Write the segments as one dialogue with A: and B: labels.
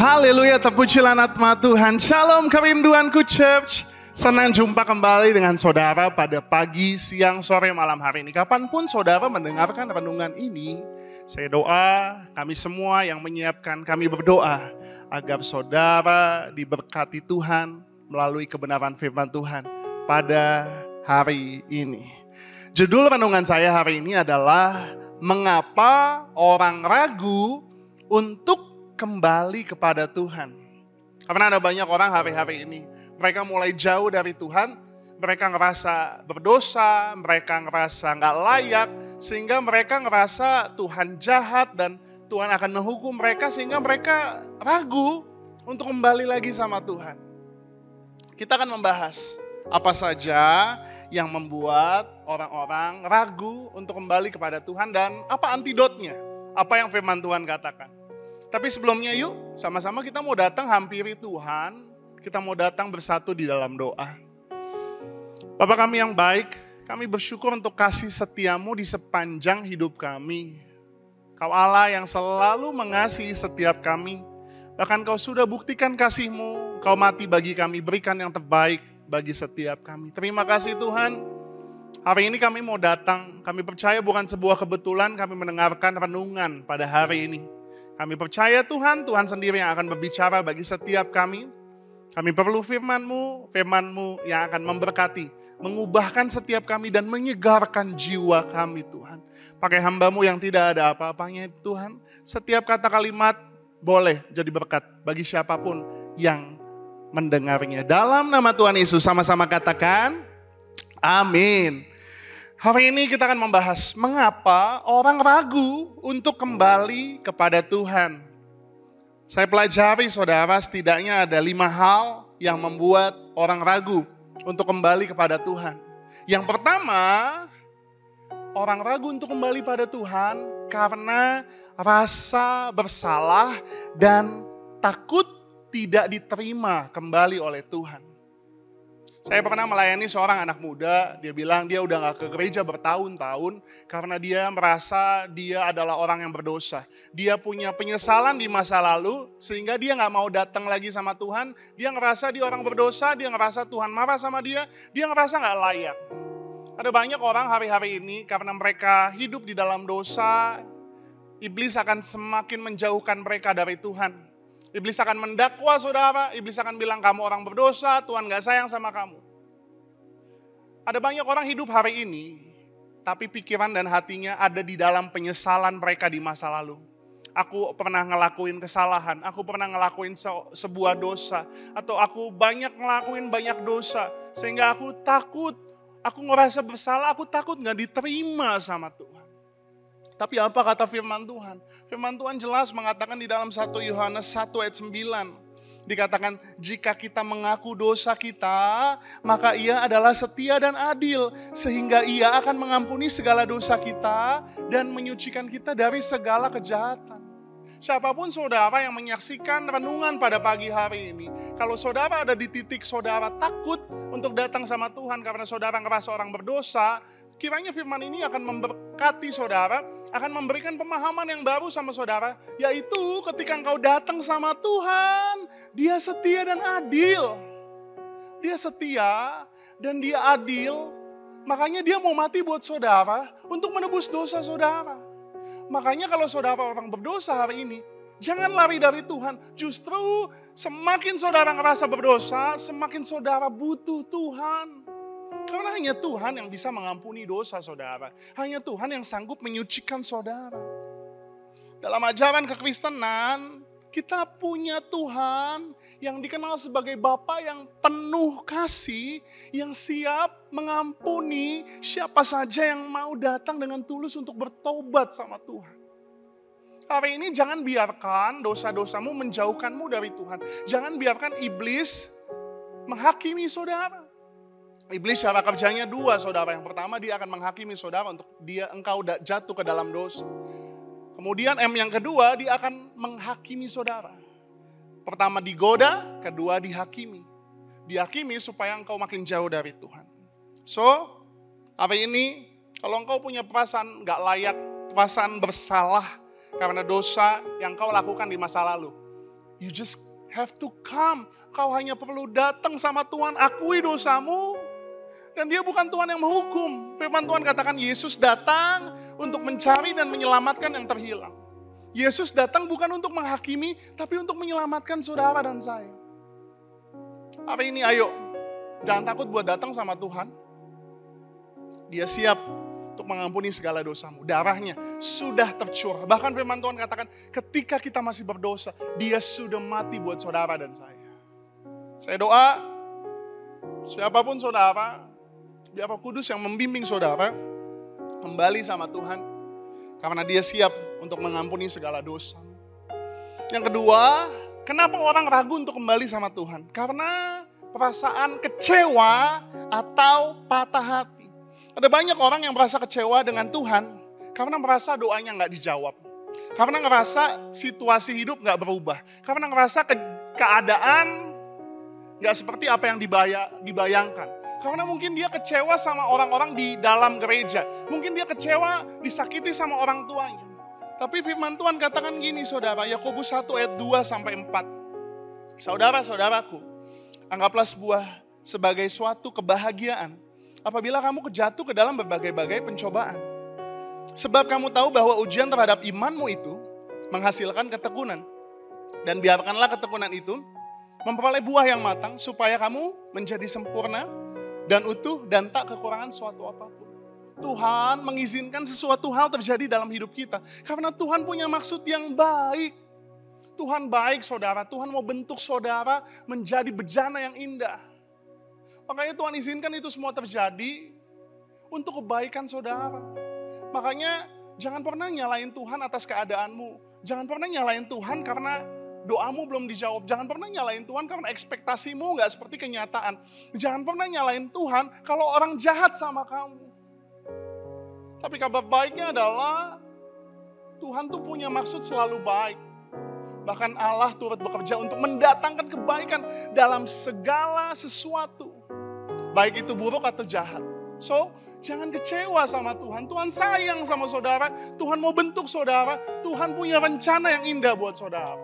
A: Haleluya, terpujilah nama Tuhan. Shalom kerinduanku church. Senang jumpa kembali dengan saudara pada pagi, siang, sore, malam hari ini. Kapanpun saudara mendengarkan renungan ini, saya doa kami semua yang menyiapkan, kami berdoa agar saudara diberkati Tuhan melalui kebenaran firman Tuhan pada hari ini. Judul renungan saya hari ini adalah mengapa orang ragu untuk kembali kepada Tuhan. Karena ada banyak orang hari-hari ini, mereka mulai jauh dari Tuhan, mereka ngerasa berdosa, mereka ngerasa gak layak, sehingga mereka ngerasa Tuhan jahat dan Tuhan akan menghukum mereka, sehingga mereka ragu untuk kembali lagi sama Tuhan. Kita akan membahas apa saja yang membuat orang-orang ragu untuk kembali kepada Tuhan dan apa antidotnya, apa yang firman Tuhan katakan. Tapi sebelumnya yuk sama-sama kita mau datang hampiri Tuhan, kita mau datang bersatu di dalam doa. Bapa kami yang baik, kami bersyukur untuk kasih setiamu di sepanjang hidup kami. Kau Allah yang selalu mengasihi setiap kami, bahkan kau sudah buktikan kasihmu, kau mati bagi kami, berikan yang terbaik bagi setiap kami. Terima kasih Tuhan, hari ini kami mau datang, kami percaya bukan sebuah kebetulan kami mendengarkan renungan pada hari ini. Kami percaya Tuhan, Tuhan sendiri yang akan berbicara bagi setiap kami. Kami perlu firman-Mu, firman-Mu yang akan memberkati, mengubahkan setiap kami dan menyegarkan jiwa kami Tuhan. Pakai hamba-Mu yang tidak ada apa-apanya Tuhan, setiap kata kalimat boleh jadi berkat bagi siapapun yang mendengarnya. Dalam nama Tuhan Yesus sama-sama katakan, amin. Hari ini kita akan membahas mengapa orang ragu untuk kembali kepada Tuhan. Saya pelajari saudara, setidaknya ada 5 hal yang membuat orang ragu untuk kembali kepada Tuhan. Yang pertama, orang ragu untuk kembali pada Tuhan karena rasa bersalah dan takut tidak diterima kembali oleh Tuhan. Saya pernah melayani seorang anak muda, dia bilang dia udah gak ke gereja bertahun-tahun karena dia merasa dia adalah orang yang berdosa. Dia punya penyesalan di masa lalu sehingga dia gak mau datang lagi sama Tuhan. Dia ngerasa dia orang berdosa, dia ngerasa Tuhan marah sama dia ngerasa gak layak. Ada banyak orang hari-hari ini karena mereka hidup di dalam dosa, iblis akan semakin menjauhkan mereka dari Tuhan. Iblis akan mendakwa saudara, iblis akan bilang kamu orang berdosa, Tuhan gak sayang sama kamu. Ada banyak orang hidup hari ini, tapi pikiran dan hatinya ada di dalam penyesalan mereka di masa lalu. Aku pernah ngelakuin kesalahan, aku pernah ngelakuin sebuah dosa, atau aku ngelakuin banyak dosa, sehingga aku takut, aku ngerasa bersalah, aku takut gak diterima sama Tuhan. Tapi apa kata firman Tuhan? Firman Tuhan jelas mengatakan di dalam 1 Yohanes 1 ayat 9. Dikatakan jika kita mengaku dosa kita, maka ia adalah setia dan adil. Sehingga ia akan mengampuni segala dosa kita dan menyucikan kita dari segala kejahatan. Siapapun saudara yang menyaksikan renungan pada pagi hari ini, kalau saudara ada di titik saudara takut untuk datang sama Tuhan karena saudara ngerasa orang berdosa, kiranya firman ini akan memberkati saudara, akan memberikan pemahaman yang baru sama saudara, yaitu ketika engkau datang sama Tuhan, dia setia dan adil. Dia setia dan dia adil, makanya dia mau mati buat saudara untuk menebus dosa saudara. Makanya kalau saudara orang berdosa hari ini, jangan lari dari Tuhan. Justru semakin saudara ngerasa berdosa, semakin saudara butuh Tuhan. Karena hanya Tuhan yang bisa mengampuni dosa saudara. Hanya Tuhan yang sanggup menyucikan saudara. Dalam ajaran kekristenan, kita punya Tuhan yang dikenal sebagai Bapa yang penuh kasih, yang siap mengampuni siapa saja yang mau datang dengan tulus untuk bertobat sama Tuhan. Hari ini jangan biarkan dosa-dosamu menjauhkanmu dari Tuhan. Jangan biarkan iblis menghakimi saudara. Iblis cara kerjanya 2 saudara. Yang pertama dia akan menghakimi saudara untuk engkau jatuh ke dalam dosa. Kemudian yang kedua dia akan menghakimi saudara. Pertama digoda, kedua dihakimi. Dihakimi supaya engkau makin jauh dari Tuhan. So hari ini kalau engkau punya perasaan gak layak, perasaan bersalah karena dosa yang kau lakukan di masa lalu, You just have to come. Kau hanya perlu datang sama Tuhan, akui dosamu. Dan dia bukan Tuhan yang menghukum. Firman Tuhan katakan Yesus datang untuk mencari dan menyelamatkan yang terhilang. Yesus datang bukan untuk menghakimi, tapi untuk menyelamatkan saudara dan saya. Hari ini ayo, jangan takut buat datang sama Tuhan. Dia siap untuk mengampuni segala dosamu. Darahnya sudah tercurah. Bahkan firman Tuhan katakan ketika kita masih berdosa, dia sudah mati buat saudara dan saya. Saya doa, siapapun saudara, biar Roh Kudus yang membimbing saudara kembali sama Tuhan. Karena dia siap untuk mengampuni segala dosa. Yang kedua, kenapa orang ragu untuk kembali sama Tuhan? Karena perasaan kecewa atau patah hati. Ada banyak orang yang merasa kecewa dengan Tuhan karena merasa doanya nggak dijawab. Karena ngerasa situasi hidup nggak berubah. Karena ngerasa keadaan nggak seperti apa yang dibayangkan. Karena mungkin dia kecewa sama orang-orang di dalam gereja. Mungkin dia kecewa disakiti sama orang tuanya. Tapi firman Tuhan katakan gini saudara, Yakobus 1 ayat 2 sampai 4. Saudara-saudaraku, anggaplah sebagai suatu kebahagiaan apabila kamu jatuh ke dalam berbagai-bagai pencobaan. Sebab kamu tahu bahwa ujian terhadap imanmu itu menghasilkan ketekunan. Dan biarkanlah ketekunan itu memperoleh buah yang matang supaya kamu menjadi sempurna dan utuh dan tak kekurangan suatu apapun. Tuhan mengizinkan sesuatu hal terjadi dalam hidup kita karena Tuhan punya maksud yang baik. Tuhan baik saudara, Tuhan mau bentuk saudara menjadi bejana yang indah. Makanya Tuhan izinkan itu semua terjadi untuk kebaikan saudara. Makanya jangan pernah nyalain Tuhan atas keadaanmu. Jangan pernah nyalain Tuhan karena doamu belum dijawab. Jangan pernah nyalain Tuhan karena ekspektasimu gak seperti kenyataan. Jangan pernah nyalain Tuhan kalau orang jahat sama kamu. Tapi kabar baiknya adalah Tuhan tuh punya maksud selalu baik. Bahkan Allah turut bekerja untuk mendatangkan kebaikan dalam segala sesuatu. Baik itu buruk atau jahat. So, jangan kecewa sama Tuhan. Tuhan sayang sama saudara. Tuhan mau bentuk saudara. Tuhan punya rencana yang indah buat saudara.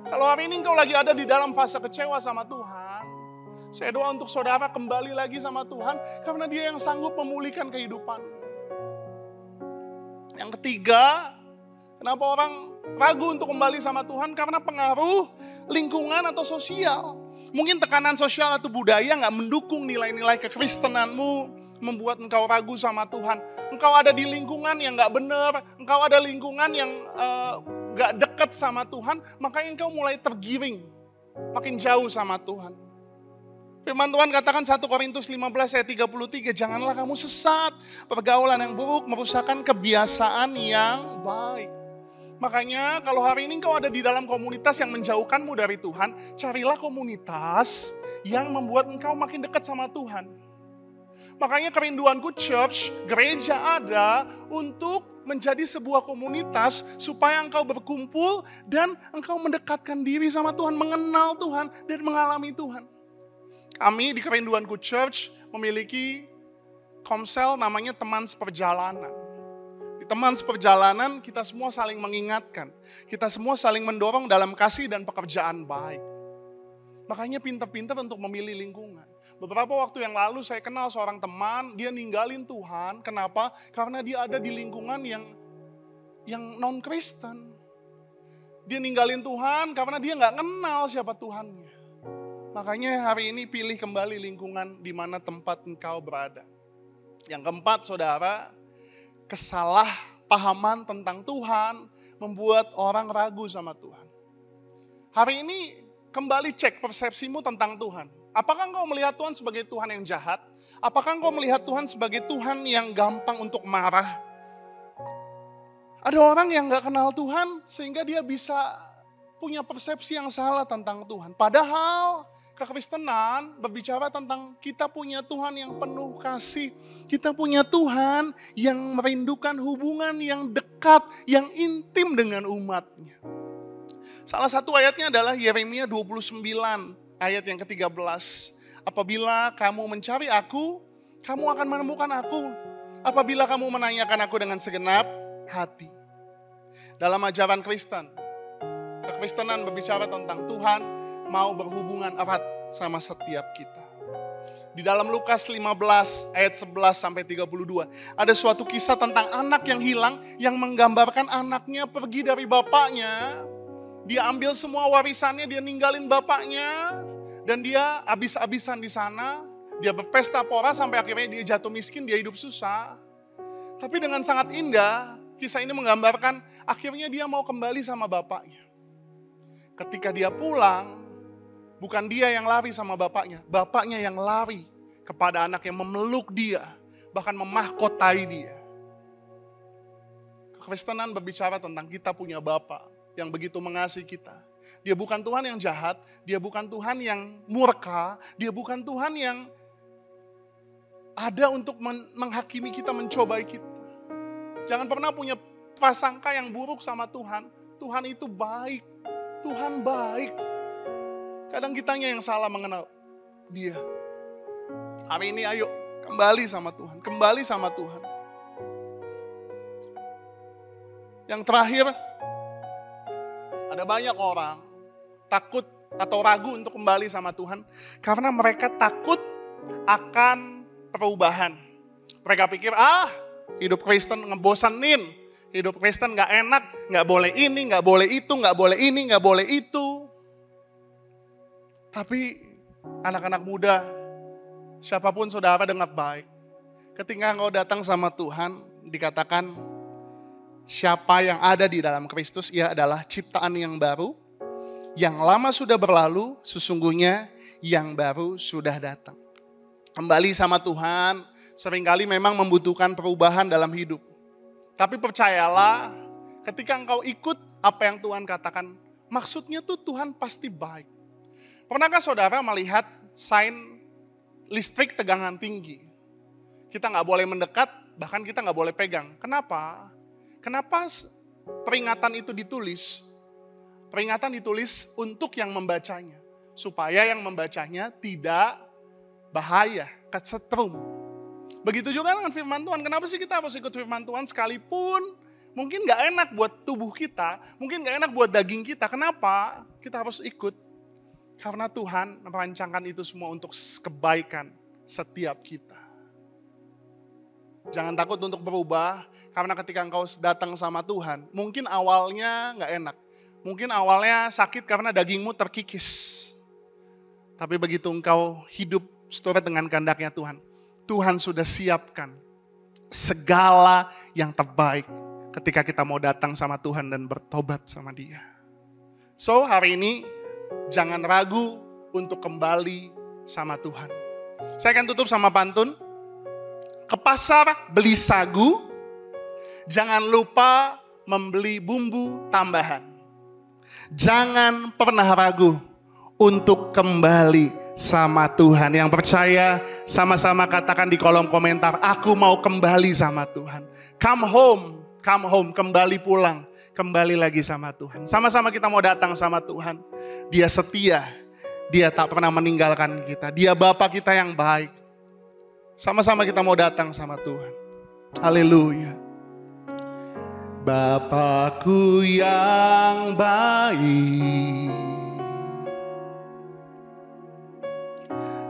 A: Kalau hari ini engkau lagi ada di dalam fase kecewa sama Tuhan, saya doa untuk saudara kembali lagi sama Tuhan karena dia yang sanggup memulihkan kehidupan. Yang ketiga, kenapa orang ragu untuk kembali sama Tuhan? Karena pengaruh lingkungan atau sosial. Mungkin tekanan sosial atau budaya gak mendukung nilai-nilai kekristenanmu, membuat engkau ragu sama Tuhan. Engkau ada di lingkungan yang gak benar, engkau ada lingkungan yang gak dekat sama Tuhan, makanya engkau mulai tergiring, makin jauh sama Tuhan. Firman Tuhan katakan 1 Korintus 15 ayat 33, janganlah kamu sesat, pergaulan yang buruk merusakkan kebiasaan yang baik. Makanya kalau hari ini engkau ada di dalam komunitas yang menjauhkanmu dari Tuhan, carilah komunitas yang membuat engkau makin dekat sama Tuhan. Makanya kerinduanku church, gereja ada untuk menjadi sebuah komunitas supaya engkau berkumpul dan engkau mendekatkan diri sama Tuhan, mengenal Tuhan dan mengalami Tuhan. Kami di Kerinduanku Church memiliki komsel namanya teman seperjalanan. Di teman seperjalanan kita semua saling mengingatkan. Kita semua saling mendorong dalam kasih dan pekerjaan baik. Makanya pintar-pintar untuk memilih lingkungan. Beberapa waktu yang lalu saya kenal seorang teman, dia ninggalin Tuhan. Kenapa? Karena dia ada di lingkungan yang non-Kristen. Dia ninggalin Tuhan karena dia gak kenal siapa Tuhannya. Makanya hari ini pilih kembali lingkungan di mana tempat engkau berada. Yang keempat saudara, kesalahpahaman tentang Tuhan membuat orang ragu sama Tuhan. Hari ini kembali cek persepsimu tentang Tuhan. Apakah engkau melihat Tuhan sebagai Tuhan yang jahat? Apakah engkau melihat Tuhan sebagai Tuhan yang gampang untuk marah? Ada orang yang gak kenal Tuhan sehingga dia bisa punya persepsi yang salah tentang Tuhan. Padahal kekristenan berbicara tentang kita punya Tuhan yang penuh kasih. Kita punya Tuhan yang merindukan hubungan yang dekat, yang intim dengan umatnya. Salah satu ayatnya adalah Yeremia 29 ayat yang ke-13. Apabila kamu mencari aku, kamu akan menemukan aku. Apabila kamu menanyakan aku dengan segenap hati. Dalam ajaran Kristen, Kekristenan berbicara tentang Tuhan mau berhubungan erat sama setiap kita. Di dalam Lukas 15 ayat 11 sampai 32 ada suatu kisah tentang anak yang hilang yang menggambarkan anaknya pergi dari bapaknya. Dia ambil semua warisannya, dia ninggalin bapaknya dan dia habis-habisan di sana. Dia berpesta pora sampai akhirnya dia jatuh miskin, dia hidup susah. Tapi dengan sangat indah, kisah ini menggambarkan akhirnya dia mau kembali sama bapaknya. Ketika dia pulang, bukan dia yang lari sama bapaknya yang lari kepada anak yang memeluk dia, bahkan memahkotai dia. Kekristenan berbicara tentang kita punya Bapa yang begitu mengasihi kita. Dia bukan Tuhan yang jahat, dia bukan Tuhan yang murka, dia bukan Tuhan yang ada untuk menghakimi kita, mencobai kita. Jangan pernah punya prasangka yang buruk sama Tuhan. Tuhan itu baik. Tuhan baik. Kadang kitanya yang salah mengenal dia. Hari ini ayo kembali sama Tuhan. Kembali sama Tuhan. Yang terakhir, ada banyak orang takut atau ragu untuk kembali sama Tuhan. Karena mereka takut akan perubahan. Mereka pikir, hidup Kristen ngebosenin. Hidup Kristen gak enak, gak boleh ini, gak boleh itu, gak boleh ini, gak boleh itu. Tapi anak-anak muda, siapapun saudara dengar baik. Ketika engkau datang sama Tuhan, dikatakan siapa yang ada di dalam Kristus, ia adalah ciptaan yang baru. Yang lama sudah berlalu, sesungguhnya yang baru sudah datang. Kembali sama Tuhan, seringkali memang membutuhkan perubahan dalam hidup. Tapi percayalah, ketika engkau ikut apa yang Tuhan katakan, maksudnya tuh Tuhan pasti baik. Pernahkah saudara melihat sign listrik tegangan tinggi? Kita nggak boleh mendekat, bahkan kita nggak boleh pegang. Kenapa? Kenapa peringatan itu ditulis? Peringatan ditulis untuk yang membacanya. Supaya yang membacanya tidak bahaya, kesetrum. Begitu juga dengan firman Tuhan. Kenapa sih kita harus ikut firman Tuhan sekalipun mungkin gak enak buat tubuh kita, mungkin gak enak buat daging kita. Kenapa? Kita harus ikut. Karena Tuhan merancangkan itu semua untuk kebaikan setiap kita. Jangan takut untuk berubah, karena ketika engkau datang sama Tuhan, mungkin awalnya gak enak. Mungkin awalnya sakit karena dagingmu terkikis. Tapi begitu engkau hidup seturut dengan kehendaknya Tuhan, Tuhan sudah siapkan segala yang terbaik ketika kita mau datang sama Tuhan dan bertobat sama Dia. So hari ini jangan ragu untuk kembali sama Tuhan. Saya akan tutup sama pantun. Ke pasar beli sagu, jangan lupa membeli bumbu tambahan. Jangan pernah ragu untuk kembali sama Tuhan. Yang percaya sama-sama katakan di kolom komentar, aku mau kembali sama Tuhan. Come home, kembali pulang, kembali lagi sama Tuhan. Sama-sama kita mau datang sama Tuhan. Dia setia, Dia tak pernah meninggalkan kita. Dia Bapa kita yang baik. Sama-sama kita mau datang sama Tuhan. Haleluya. Bapakku yang baik,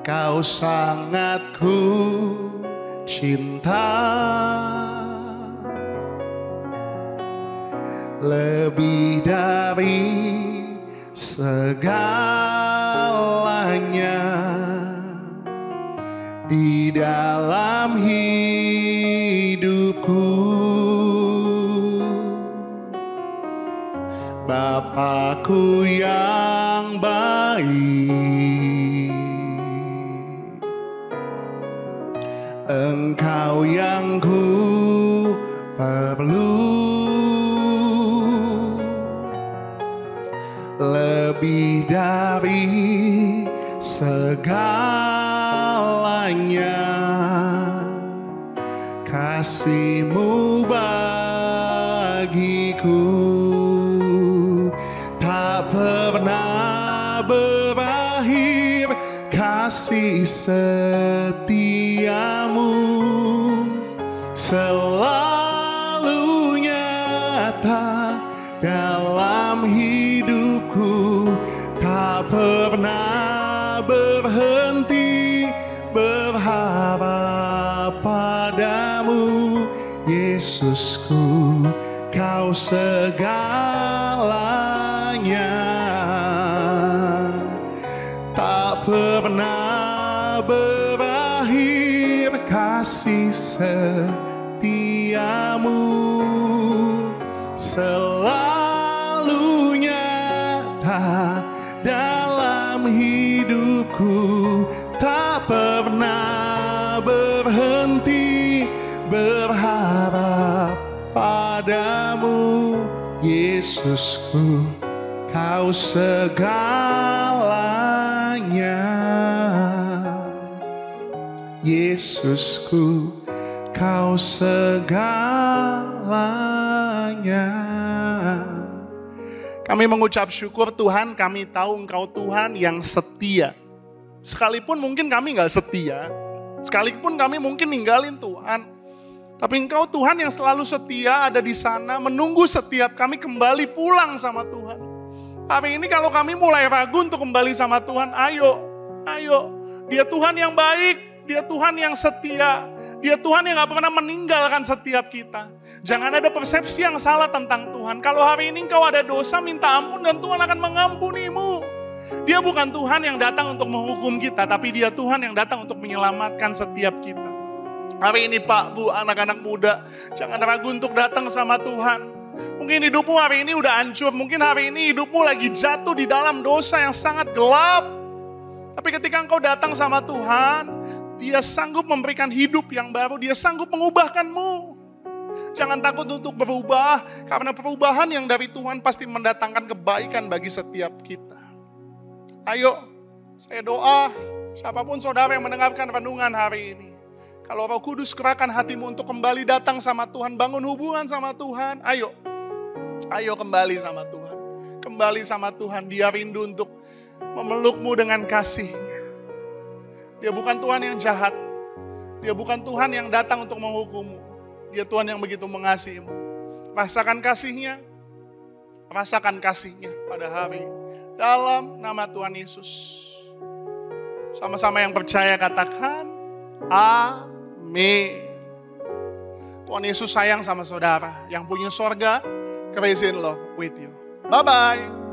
A: Kau sangat ku cinta, lebih dari segalanya di dalam hidupku. Bapakku yang baik, Engkau yang ku perlu, lebih dari segalanya. Kasih-Mu bagiku tak pernah berakhir, kasih setiamu selalu nyata dalam hidupku, tak pernah berhenti berharap padamu, Yesusku, Kau segalanya. Tak pernah berakhir kasih setiamu, selalu nyata dalam hidupku, tak pernah berhenti berharap padamu, Yesusku, Kau segalanya. Yesusku, Kau segalanya. Kami mengucap syukur Tuhan, kami tahu Engkau Tuhan yang setia. Sekalipun mungkin kami gak setia, sekalipun kami mungkin ninggalin Tuhan, tapi Engkau Tuhan yang selalu setia ada di sana, menunggu setiap kami kembali pulang sama Tuhan. Hari ini kalau kami mulai ragu untuk kembali sama Tuhan, ayo. Dia Tuhan yang baik, Dia Tuhan yang setia, Dia Tuhan yang gak pernah meninggalkan setiap kita. Jangan ada persepsi yang salah tentang Tuhan. Kalau hari ini engkau ada dosa, minta ampun dan Tuhan akan mengampunimu. Dia bukan Tuhan yang datang untuk menghukum kita, tapi Dia Tuhan yang datang untuk menyelamatkan setiap kita. Hari ini Pak, Bu, anak-anak muda, jangan ragu untuk datang sama Tuhan. Mungkin hidupmu hari ini udah hancur, mungkin hari ini hidupmu lagi jatuh di dalam dosa yang sangat gelap. Tapi ketika engkau datang sama Tuhan, Dia sanggup memberikan hidup yang baru, Dia sanggup mengubahkanmu. Jangan takut untuk berubah, karena perubahan yang dari Tuhan pasti mendatangkan kebaikan bagi setiap kita. Ayo, saya doa, siapapun saudara yang mendengarkan renungan hari ini, kalau Roh Kudus kerahkan hatimu untuk kembali datang sama Tuhan, bangun hubungan sama Tuhan, ayo kembali sama Tuhan. Kembali sama Tuhan, Dia rindu untuk memelukmu dengan kasih-Nya. Dia bukan Tuhan yang jahat, Dia bukan Tuhan yang datang untuk menghukummu. Dia Tuhan yang begitu mengasihimu. Rasakan kasih-Nya, pada hari ini. Dalam nama Tuhan Yesus. Sama-sama yang percaya katakan, amin. Tuhan Yesus sayang sama saudara. Yang punya sorga, praise in love with you. Bye-bye.